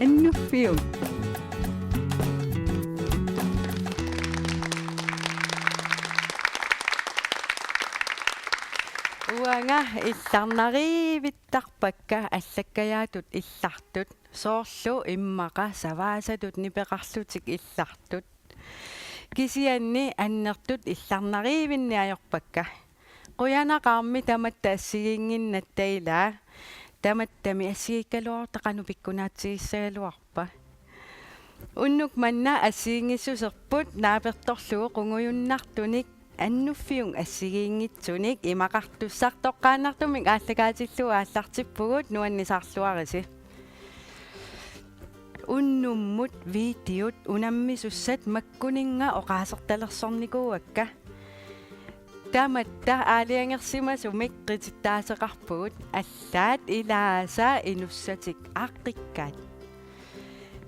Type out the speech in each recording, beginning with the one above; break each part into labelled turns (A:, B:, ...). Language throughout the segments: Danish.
A: annufium uanga illarnariivittarpakka allakkajaatut illartut soorlu immaqa savaasatut nipeqarlutik illartut kisianni annertut illarnariivinniajorpakka quyanaqaarmi tamatta assiginginnattailaa tamattami assigikkaluartaqanu pikkunaatsigissaluarpa unnuk manna assigingissuserput naapertorlugu qungujunnartunik annufiung assigiingitsunik imaqartussartoqqaannartumik aallakaatillu aallartippugut nuannisarluarisi unnummut videot unammissussat makkuninga oqaasertalersornikuuakka tamatta aaliangersimasumik qitittaaseqarpugut allaat ilaasa inussatik aqqikkaat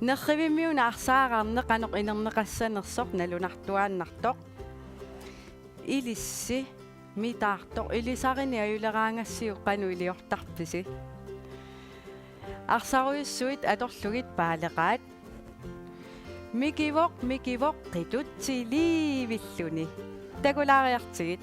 A: nerrivimmiuna arsaaqarneq anoq inerneqassanersoq nalunartuaannartoq ilissi mitaartoq ilisarini ajuleraangassiuq qanu iliortarpisi arsaruissuit atorlugit paaleqaat mikivoq qitutsiliivilluni takulaariartigit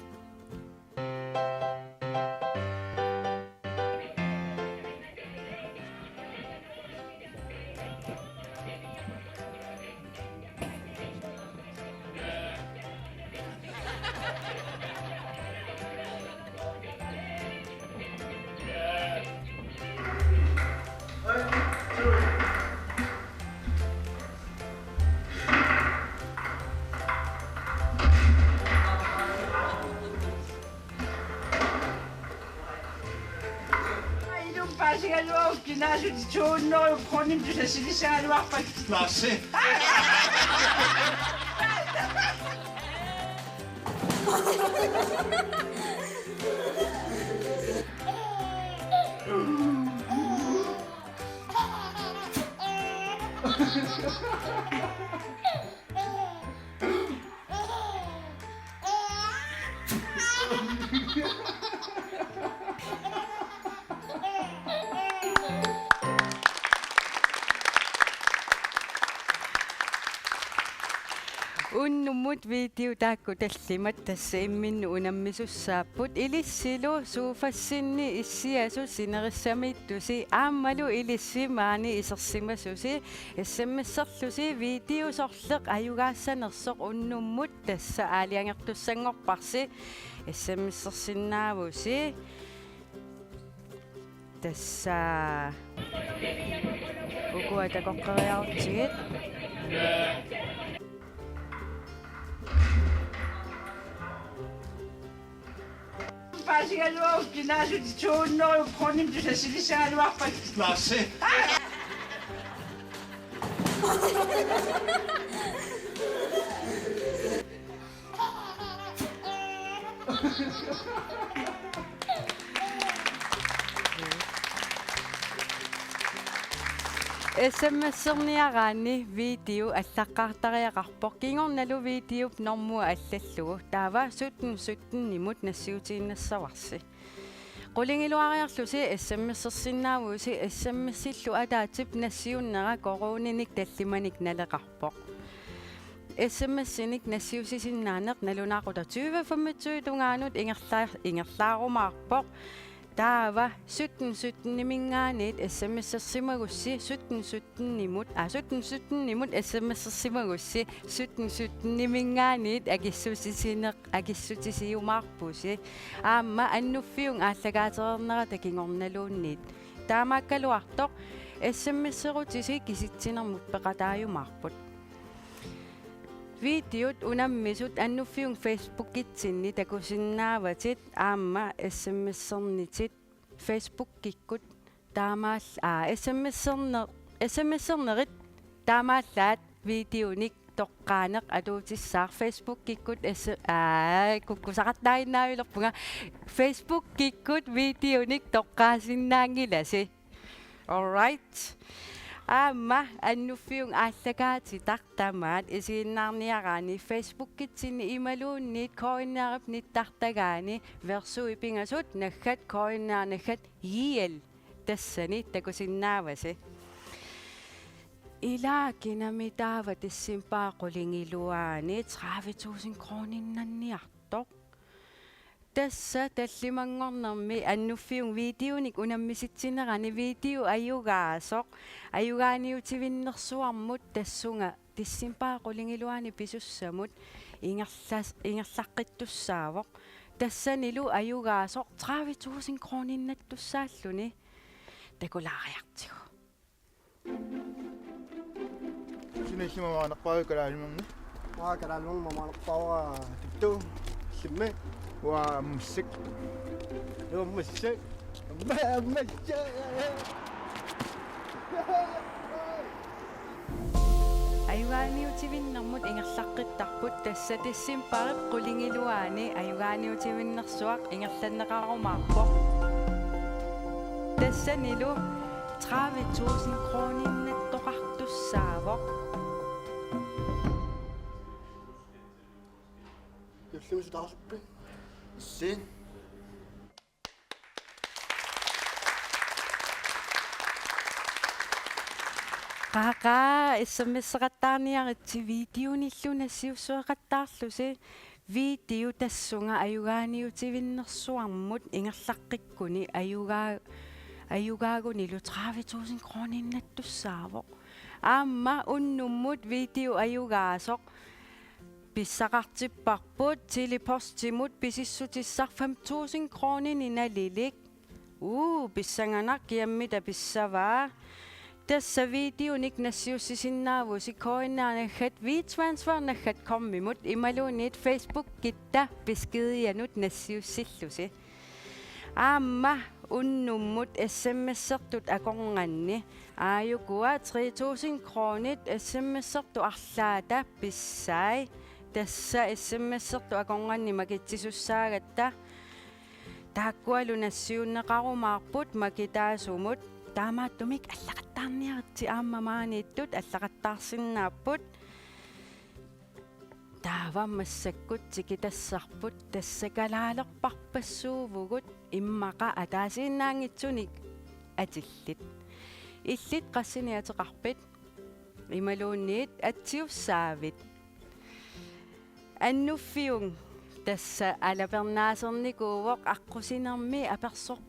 B: Gymnasiet de 2 år på grund af det særlige arbejde.
C: Lasse.
A: unnummut video taakku tallimat tassaimminnu unammisussaaput ilissilu suufassinni issiasu sinerissamittusi aammalu ilissimaani isersimasusi issammisserlusi videosorleq ajugaasanersoq unnummut tassa aaliangertussangorparsi issammissersinnaavusi tassa ukuatakoqqeriartigit
B: Gymnasiet de 2 år på grund af det særlige arbejde.
C: Lasse.
A: SMS-erniaraanni video allaqqaartariaqarpoq kingornalu video normua allallugu taava 17 nimut nassiutiinnassarwarsi qulingiluariarlusi SMS-ersinnaavuusi SMS-illu ataatip nassiunnera koruuninik tallimanik naleqarpoq SMS-inik nassiusisinnaanneq nalunaaqota 2025 tungaanut ingerlaarumaarpoq taava 17 nimingaanit SMS-ersimagussi 17 nimut SMS-ersimagussi 17 nimingaanit agissutisiumaarpusi aamma annuffiung aallakaaterernera takingornaluunniit taamaakkaluartoq SMS-erutisi kisitsinermut peqataayumaarput videot unammisut annuffiung Facebook-itsinni takusinnaavatit aamma SMS-ernitit Facebook-kikkut taamaal SMS-ernerit taamaallaat videonik toqqaaneq atuutissaar Facebook-kikkut kukkusaqattainnaayulerpunga Facebook-kikkut videonik toqqaasinnaangilasi all right aamma annuffiung aallakaatitaqtamaat isiinnaarniaraani Facebook-kitsinni imaluunniit koinnaarip nittartagaani versu ipingasut naggat koinnaarnaggat yial tassani takusinnaavasi ilaakinamitaava tissimpaaqulingilluaani 30,000 krooninnanniartoq tassa tallimangornermi annuffiung videonik unammisitsinnerani video ayugaasoq ayugaaniutivinnersuarmut tassunga tissimpaaqulingilluaani pisussamut ingerlaqqittussaavoq тассанилу аюгаасоқ 30,000 krooninnattussaalluni такулаариартигу
C: синисимаваанерпааю калаалимерни
D: калаалмун мамаанерпауа тутту симме
C: муссик
D: юммассак
A: аюгаaniutivinnermut ingerlaqqittarput tassa tissimparit qulingilluaani аюгаaniutivinnersuaq ingerlanneqarumaarpoq тассанилу 30,000 krooninnattoqartussaavoq
D: юллимисутаарсуппи
C: син
A: qaqa issamissaqattaarniaritsi videonillunasiussueqattaarlusi video tassunga ayugaaniutivinnersuarmut ingerlaqqikkuni ayugaagunilu 30,000 krooninnattussaavoq aamma unnummut video ayugaasoq pissaqartipparput tilipostimut pisissutissar 5,000 krooninninalilik pissanganak kiammita pissavaa tässä videonik nassiussisinnaavus koinnaanaggat viitsvaansvaarnaggat kommimut imaluunit Facebook-kitta piskidianut nassiussillusi aamma unnummut SMS-sertut akornganni aayukua 3,000 kroonit SMS-sertu arlaata pissaai tässä SMS-sertu akornganni makitsisussaagatta taakkualu nassiunneqarumaarput makitaasumut taamaattumik allaqattaarniaritsi aammamaaniittut allaqattaarsinnaapput taavammassakkut sikitassarput tassakalaaleqparpassuuvugut immaqa ataasiinnaangitsunik atillit illit qassiniateqarpit imaluunniit atsiussaavit annuffiung tässä alapernaasernikууvoq aqqusинерми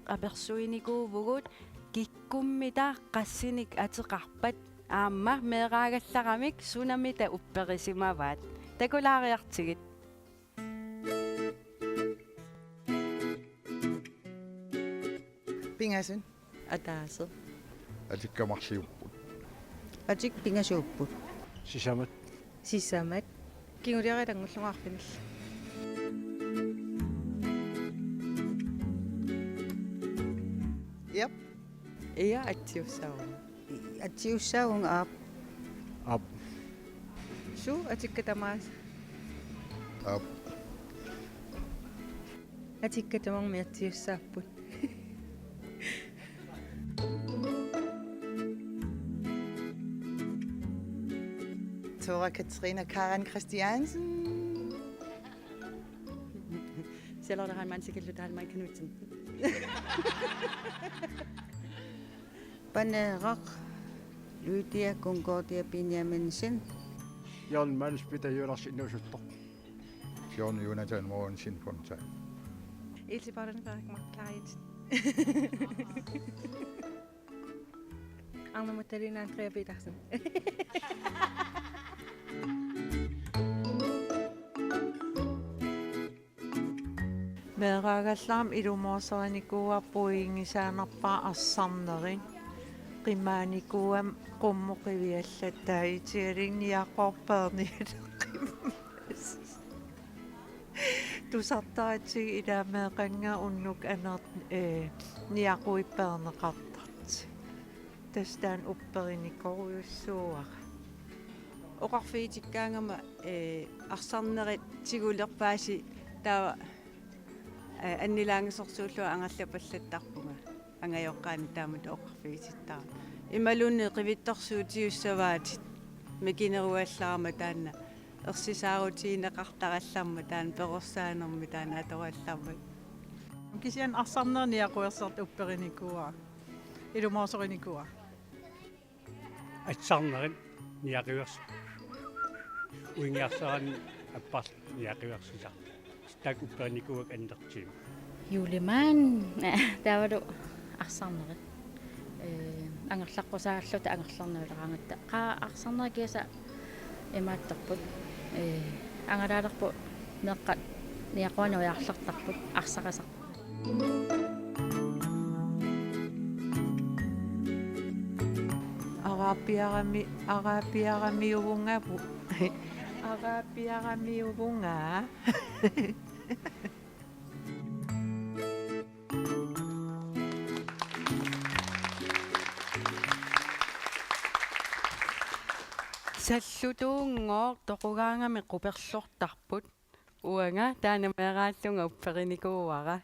A: apersuinikuuvugut kikkummita qassinik ateqarpat aamma meeraagalлагамик sunamita upperisимavaat takulaariartigit
E: Pingasun ataase
C: атиккамарсиуппут
E: atik pingasuupput
C: сисамат
E: sissamat kinguliaritangulluarfinilla yep
A: ia atsiussaava
E: atsiussaunga aap
C: ап
E: su atikkatamaas
C: ап
E: atikkatamormi atsiussaapпут Tora Katrina Karen Christiansen.
A: Selvom der har en mand sikkert lidt halvmej Knudsen.
E: Banerak Lydia Concordia Benjaminsen.
D: Jan Manspita Jørgensen
C: John Jonathan Mogensen Fontaine
E: Ilse Badenberg Markleit. Anna Matalina Andrea Petersen.
F: Meeragallam ilumorsernikkuappuingisaanerpaa arsarnerin qimmaanikuam qummuqiviallat taitialinniaqorpeerniat qimmas tusartaatigi ilaameeqanga unnuk anert niaquippeerneqartart tastaan upperinikoruussuuaq
A: Oqarfiitikkaangama arsarnerit tigulerpaasi taa аннилаангисорсууллуа ангерлапаллаттарпунга ангаёққаани таамат оқарфигиситтаа ималунни қивитторсуутиуссаваатит микинеруалларама таанна ерсисаарутиинеқартаралларма таан перорсаанерми таана аторалларма
F: kisian arsarnerniaquersert upperinikua ilumorsernikua
G: атсарнерит ниақиверс уингиарсаран аппар ниақиверсуса так уппаникуак аннертиим
H: Juliman taavalu arсарнерит ангерлаққусааллута ангерларнуулераангатта қаа арсарнерикиаса имааттарпут ангалаалерпу меққат ниақуануяарлартарпут арсақасақ
F: Агапиарамиувунгапу агапиарамиувунгаа
A: саллутуунгоор тоқугаангами қуперлортарпут уанга таанамерааллунга уппериникууара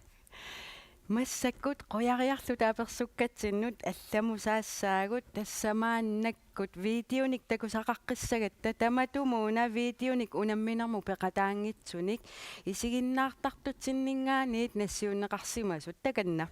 A: массаккут қояриарлута аперсуккатсиннут алламусаассаагут тассамааннаккут видеоник такусақаққиссагатта таматумууна видеоник унамминерму пеқатаангитсуник исигиннаартартутсиннингаанит нассиуннеқарсимасут таканна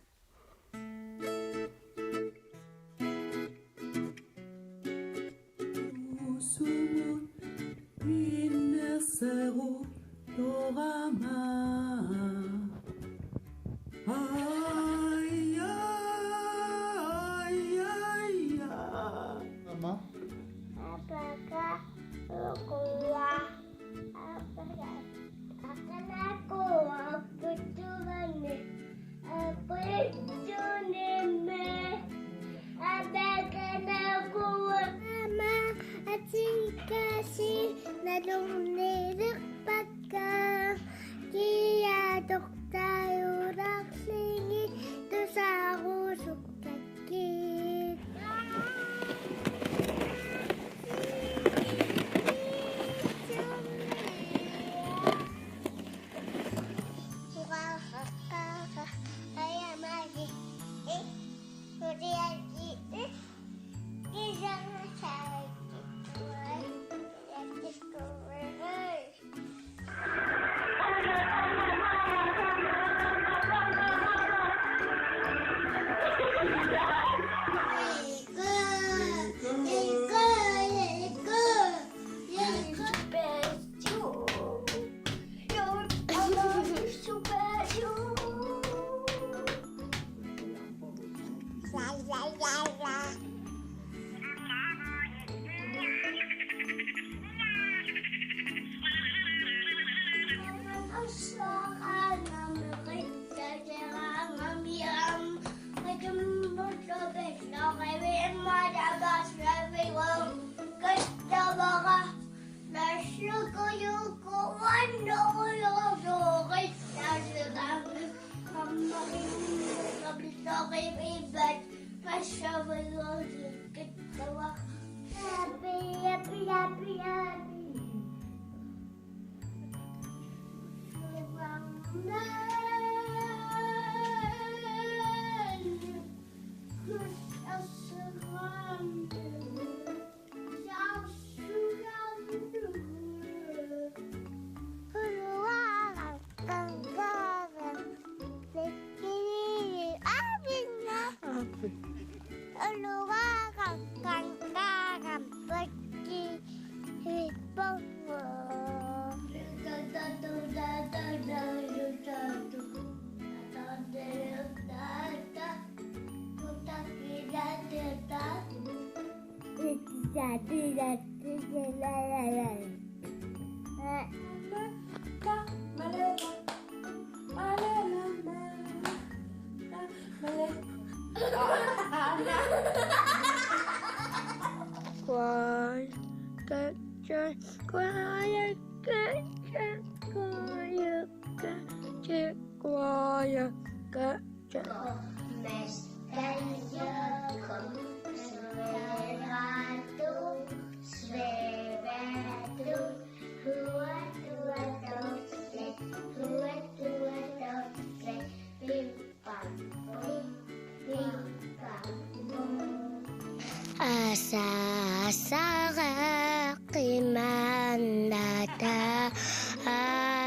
I: Asaqimandata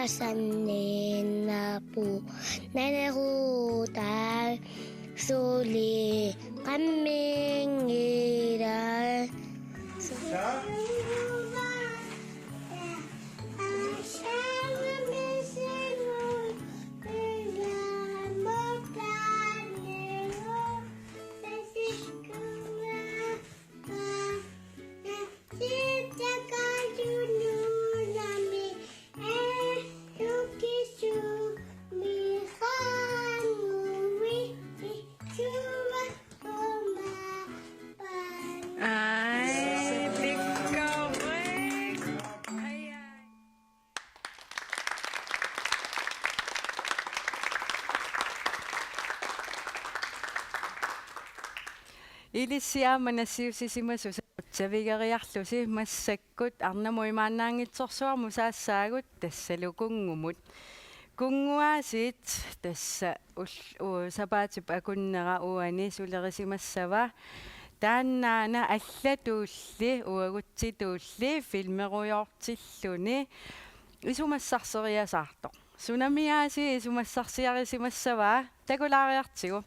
I: asaninapu nanerutal suli kamingiral
A: илиссиааманассиусисимасу савигериарлуси массаккут арнамуимаанаангитсорсуарму саассаагут тассалукунгумут кунгуасит тасса сапаатип акуннера уани сулерисимассава тааннаана аллатуулли уагутситуулли филмеруйортиллуни исумассарсериасаарто сунамиааси исумассарсиарисимассава такулаариартигу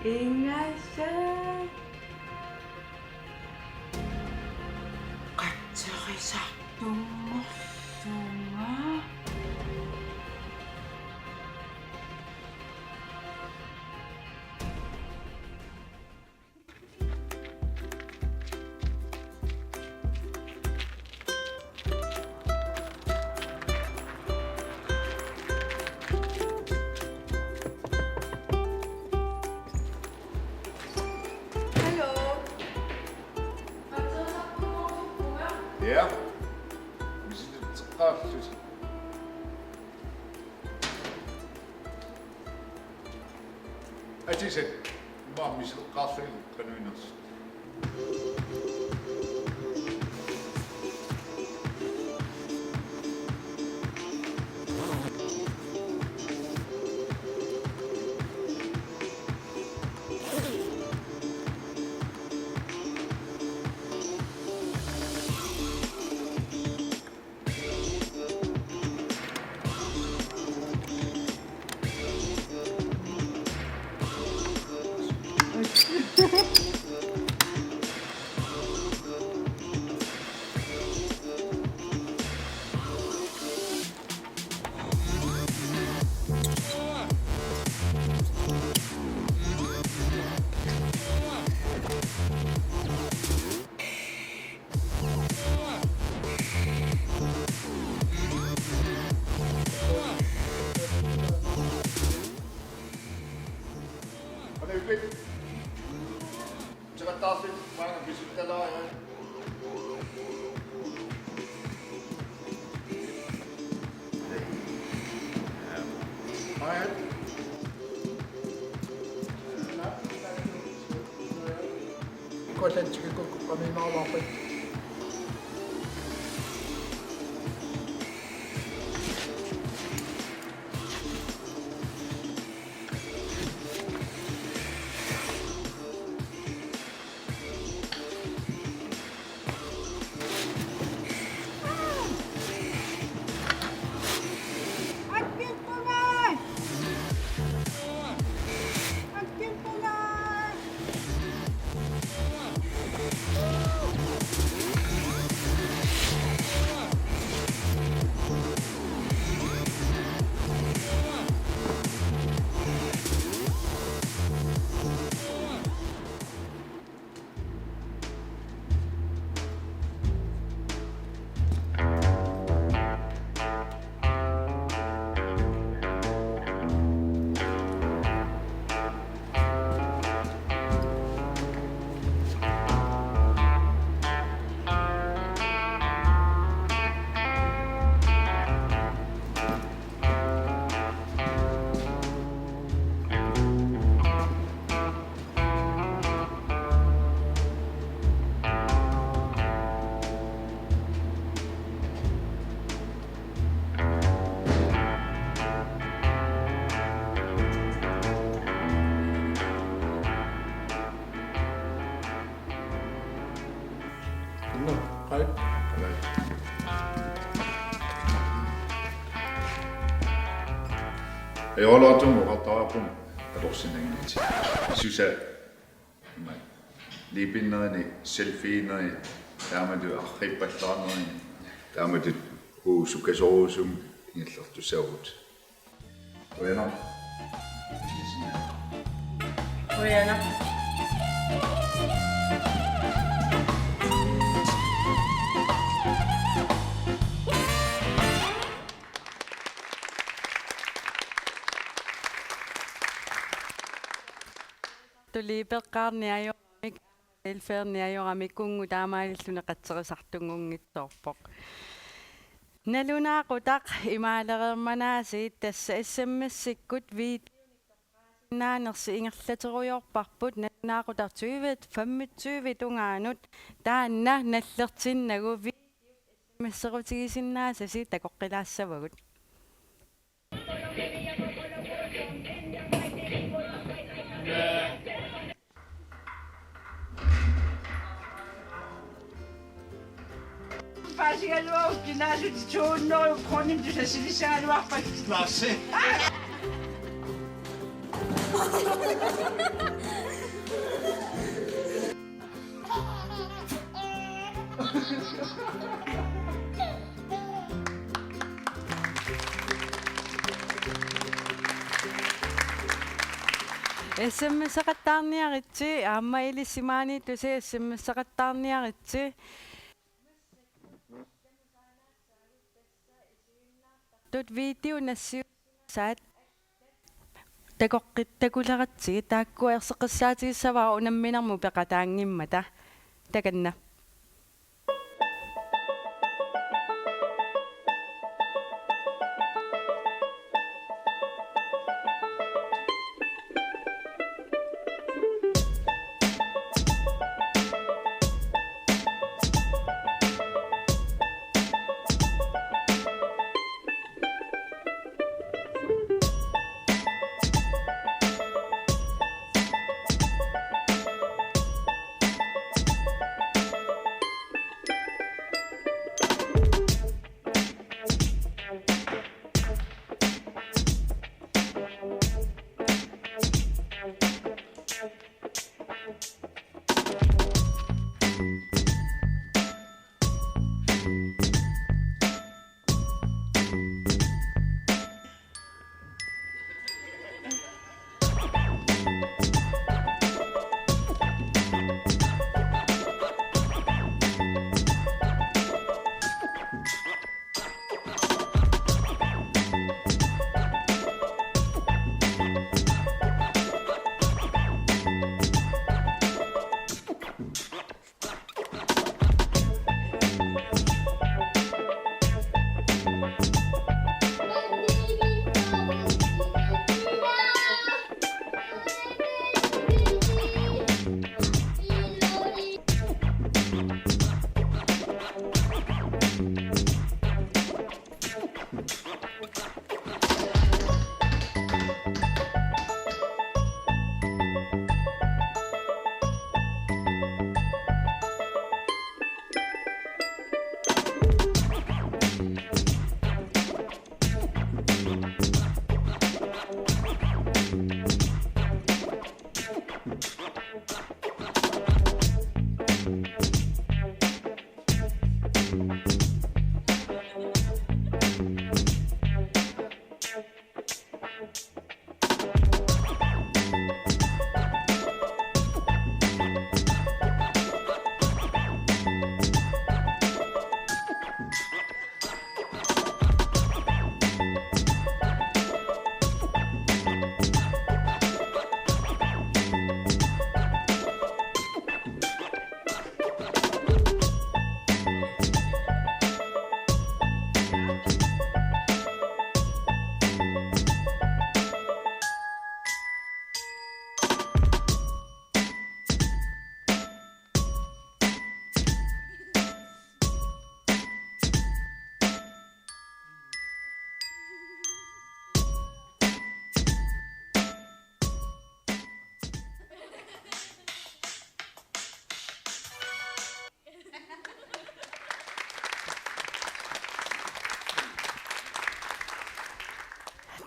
A: 잉아샤 까치기사 똥먹송아
C: Ja. We zitten het af. Het is het. Maar misschien gaat veel kunnen we nog. 제가 따스 방금 비슷하다.
D: Koiten chikin ko kami mawapit.
C: Riolatum uqartarapum alorsinangiti. Susa lipinnerni selfienerni taamatu arrippallarnerni taamatu huusukasorusum ingillertusarut. Oena.
A: Oena. Tulipeqqaarniajoramik elferniajoramikkungu taamaalluna qatserisartungunngitsoorpoq. Nalunaaqutaq imaalerermanaasiit tassa SMS-sikkut naanersi ingerlaterujorparput nalunaaqutaq 25 ungaanut taanna nallertinnagu SMS-erutigisinnaasasi takoqqilaassavagut.
B: Pasigaluaq kinaalut tuunneru pronim tusasilisaaluarpat.
C: Klasse.
A: SMS-eqattaarniaritsi aamma ilissimaani tusi SMS-eqattaarniaritsi tut video nassiu saat takoqqittakularatsi taakkuerseqissaatigisavaa unamminarmu peqataangimmata takanna.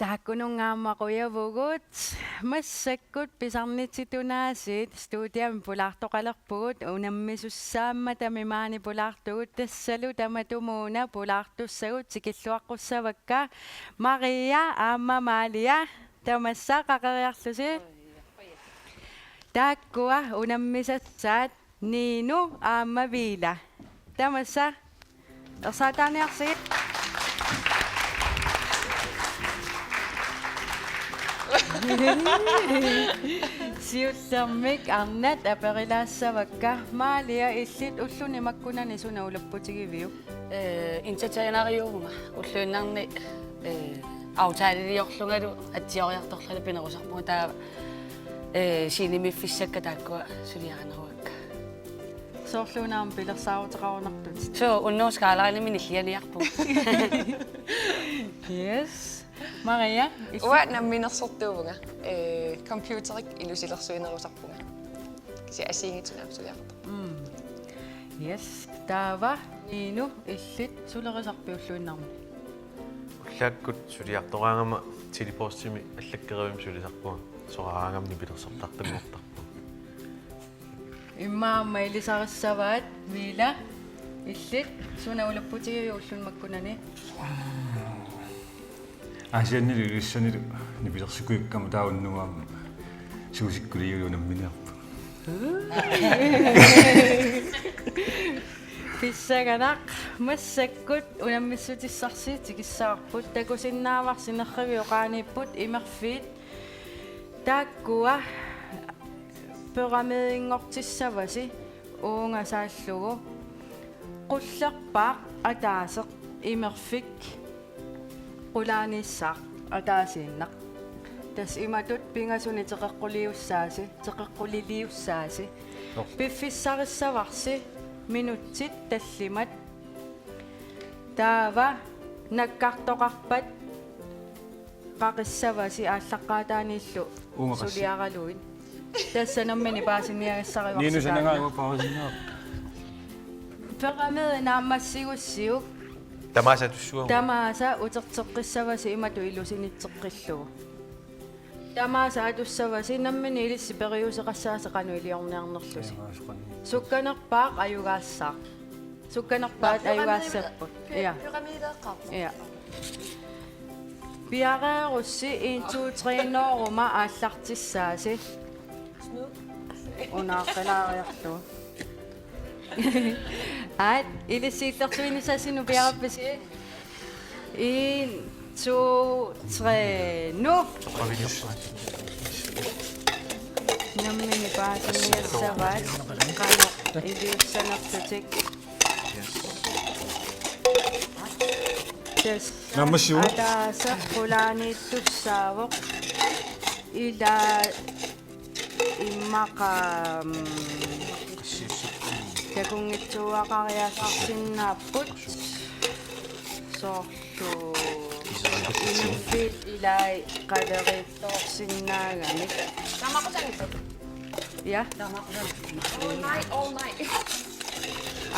A: Taakkunungaamma quyavugut massakkut pisarnitsitunaasiit stuudiam pulaartoqalerpugut unammisussaamma tamimaani pulaartugut tassalu tamatumuuna pulaartussagut sikilluaqqusavakka Maria aamma Malia tamassa qaqeriarlusi taakkua unammisassaat Niinu aamma Viila tamassa ersaataaniarsiit siullermik arnat aperilassavakka Malia illit ulluni makkunani suna ulapputigiviju
J: интатаянаариуума уллуиннарни аутаалилиорлунгалу атсиориарторлали пинерусарпуга таа синимиффиссакка тааккуа сулиаранеруакка
A: soorluunaam pilersaaruteqarunartut
J: соо уннуускаалаарилими ниллианиарпу
A: yes Maria
K: Uа намминерсортуувнга компьютерик илусилерсуинерусарпунга киси асиингитунаа сулиарта
A: yes taava Niinu illit sulerisarpiulluinnarmu
C: уллааккут сулиартораангама телепостими аллаккеривим сулисарпуга сораангамни пилерсортартангуортарпу
A: иммаамма илисариссаваат Viila illit suna ulapputigiviju ullunmakkunani
L: Asiannili ulissanili nipilersikuikkama taunnugaamma suusikkuliuliunamminerpu
A: Pissaganaq massakkut unammissutisarsi tikissaarput takusinnaavarsinerrivi oqaaniipput imerfiit taakkua pyramidingortissavasi uungasaallugu qullerpaaq ataaseq imerfik qulaaniissaaq ataasiinnaq tas imatut pingasuni teqeqquliliussaasi piffissarissavaarsi minutsit tallimat taava nakkartoqarpat qaqissavasi ааllaqqaataaniillu suliaraluin tassanermini paasiniagassarivarsi
L: Niinu sanangaagua paasinnaa
A: peramede naammassigussiuk
C: тамаасатуссуа
A: tamaasa uterteqqissavasi imatu illusinitteqqillugu tamaasa atussavasi nammini ilissi periuseqassaaseqanu iliorniarnerlusi sukkanerpaaq ayugaassaaq sukkanerpaat ayugaassapпут ja ja piareerussi 1 2 3 nooruma aallartissaasi unaaqqilaariarlu at ilisiillersuinisasinu piarappasi 1 2 3 nu nammini paasiniassavaat qano iliussanertutik
L: Nammassugu
A: ataasa qulaaniittussaawoq ila immaqa takungitsuaqariasarsinnaapput soorlu inuffiit ilai qaderiittoorsinnaagamik ja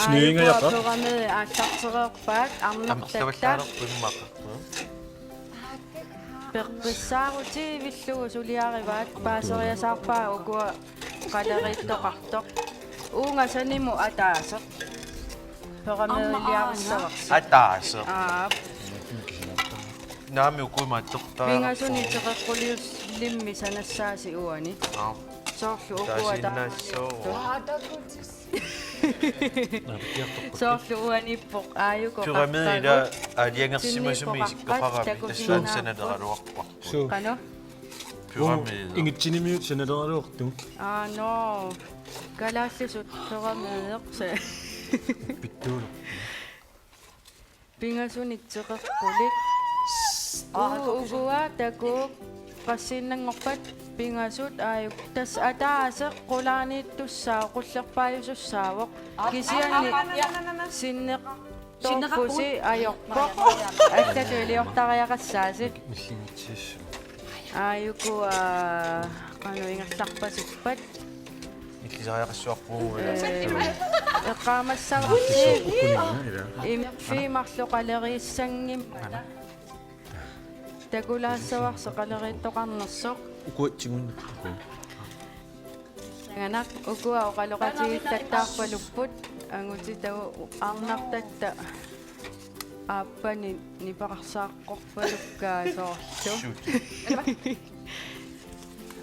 L: Sneingajappa
A: programmet aallartereerpaat arnertatta perpissaaruti villugu suliarivaat paaseriasaarpaa ukua qaderiittoqartoq uungasanimu ataaseq programmet
C: атааса
A: aa
C: наами укуимааттертаа
A: pingasuni teqeqqulius limmi sanassaasi uani soorlu
C: таасиннаассоо
A: soorlu uanippoq aayuko
C: pyramidila алиангерсимасуми исиккапарами ассуансаналералуарпа
A: qano
C: pyramidila
L: ingitsinimiut sanaleraluortu
A: no kalaallusut programmeeqsa
L: pittuulu
A: pingasuni teqeqqulik ugua takuuk qassinnangorpat pingasut aayuk tas ataaseq qulaaniittussaa qullerpaayusussaavoq kisianni sinneqtorpusi ajorpoq allatu iliortariaqassaasi
L: миллимитсиссу
A: aayuku qanu ingerlarpasippat
C: иллисариақассуарпуу
A: eqqaamassararsi
L: ukkuningna ila
A: imfiimarluqaleriissangim такулаассаварсоқалериттоқарнерсоқ
L: Ukkuatsigун.
A: санганақ укуа оқалоқатигиллаттаарпалуппут ангутитагу арнартатта ааппани нипақарсааққорпалуккаа соорлу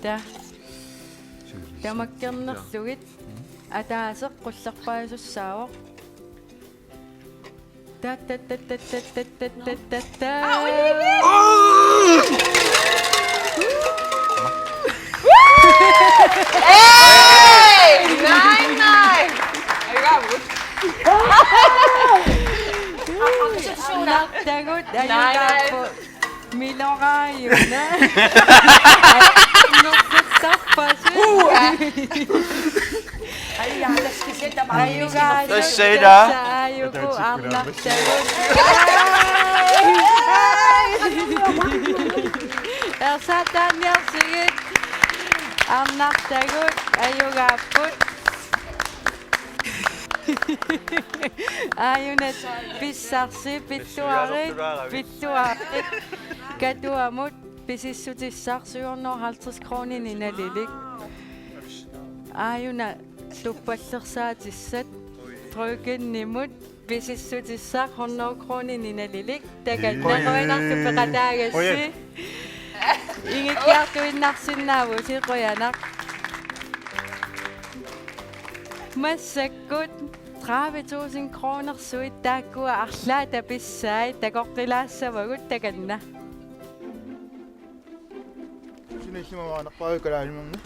A: та тамаккернерлугит атаасеқ қуллерпаасуссаавоқ та
K: Hey! Nein!
A: Naqtagut ayuqaappu miloraayuna noqsarpasu ayuqaayuku arnaqtagut ersatanersigit arnaqtagut ayuqaapput ayunat pissarsi pittuarit katuamut pisissutissarsuornor 50 kronin inalilik ayuna tuppallersaatissat trykkennimut pisissutissaq 100 kronin inalilik takannaruinartuppeqataagassi ingikkiartuinnarsinnaavu siqoyanaq массаккут 30.000 kroner суит тааккуа арлаа таписсаи такоққилаассавагут таканна
D: синэхимаваанерпаакалаалмерни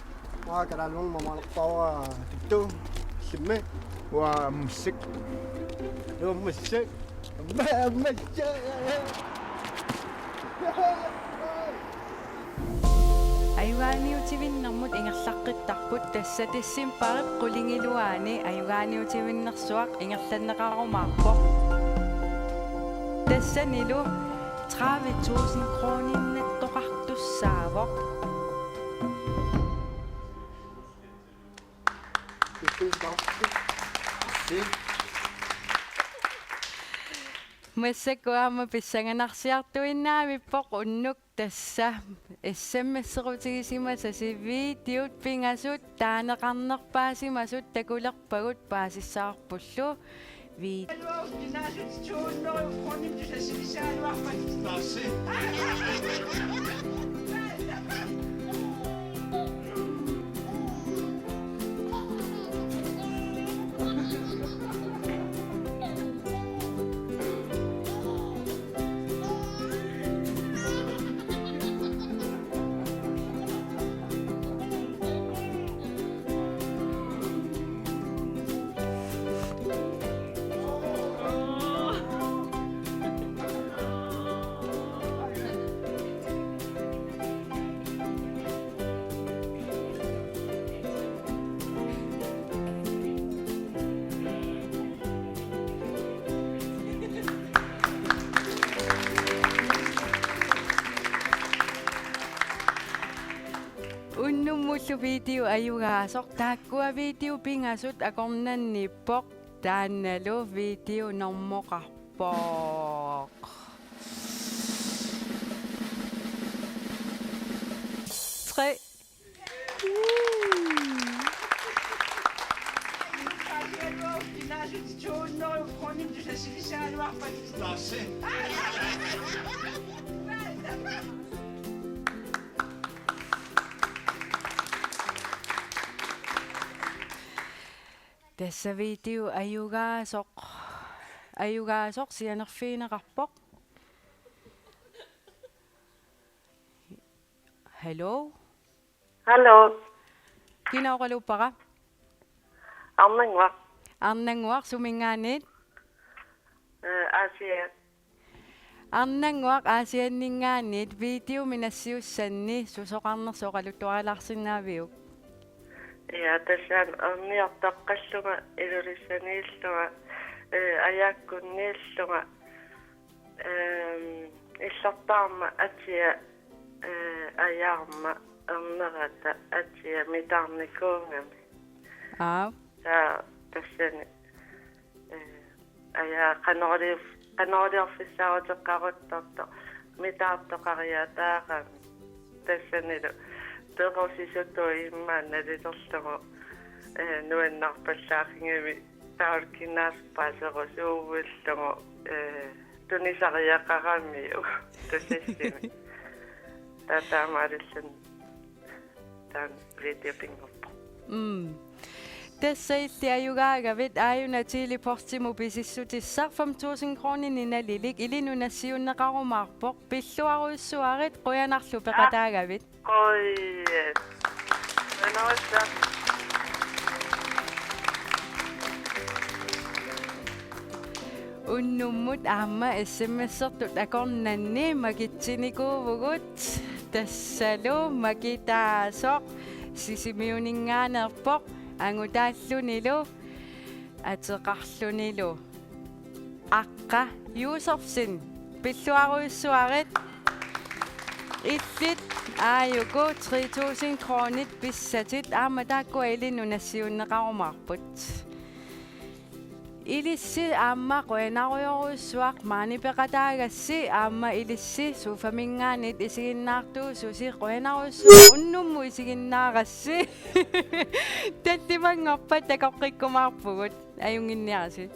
D: маакалаалмермамаанерпауа титту симме уа муссик муссик ayugaaniutivinnermut ingerlaqqittarput tassatissим parit qulingiluaani ayugaaniutivinnersuaq ingerlanneqarumaarpoq tassanilu 30.000 kroninattoqartussaavoq массакуама писсанганарсиартуиннаавиппоқ уннук тасса эссаммассерутигисимаса сивиитиут пингасут таанеқарнерпаасимасут такулерпагут паасиссаарпуллу ви unnumullu video ayugaasoq taakkua video pingasut akornannippoq taannalu video normoqarpoq 3 Tässä video ayugaasoq sianerfiineqarpoq Hello Kinaoqaluppara Arnanguaq sumingaanit Arnanguaq aasianningaanit video minassiussanni susoqarnersoqaluttuaralaarsinnaaviuk
M: Ja, tässä on miottokkallunga ilurisaniillunga ajakkunniillunga иллартаарма атия аярма эрнерата атия митаарникуунгами тассани ая канориорфиссаарутеққарутторто mitaartoqariataaqami тассанилу теқорсисутуа иммаа налилерлугу нуаннарпаллаахингами таалкинааспаасерусуувиллугу тунисариақарамиу тассассими татаамааллун таан видеопингорпо
D: Tässä ayugaagavit ayuna tiiliportimu pisissutissar 5,000 kronin inalilik ilinunassiunneqarumaarpoq pilluaruissuarit quyanarlu peqataagavit
M: oi menawassa
D: unnummut aamma sms-ertut akornanni makitsinikuuvugut tassalu makitaasoq sisimiuninnaanerpoq angutaallunilu ateqarlunilu aqqa yuusorsin pilluaruissuarit illit aayuku 3,000 kronit pissatit aamma taakkua ilinunassiunneqarumaarput ilissi aamma quinaruyoruissuaq maanipeqataagassi aamma ilissi suufamingaanit isiginnaartuu susi quinaruissuaq unnummu isiginnaagassi tattimanngorpat takoqqikkumaarpugut ajunginniarasi